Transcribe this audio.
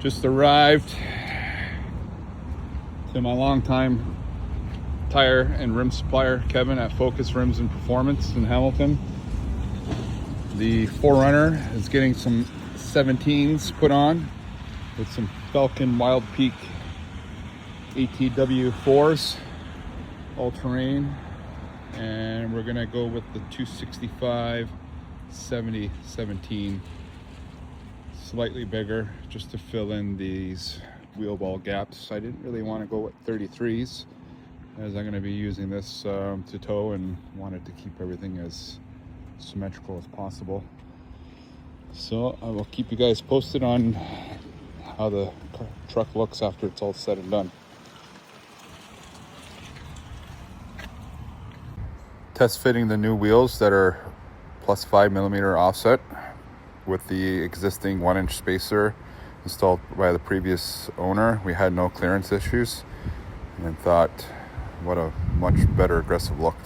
Just arrived to my longtime tire and rim supplier, Kevin, at Focus Rims and Performance in Hamilton. The 4Runner is getting some 17s put on with some Falken WildPeak ATW4s, all-terrain, and we're gonna go with the 265/70 17, slightly bigger, just to fill in these wheel ball gaps. I didn't really want to go with 33s, as I'm going to be using this to tow, and wanted to keep everything as symmetrical as possible. So I will keep you guys posted on how the truck looks after it's all said and done. Test fitting the new wheels that are plus 5mm offset with the existing 1-inch spacer installed by the previous owner. We had no clearance issues and thought what a much better aggressive look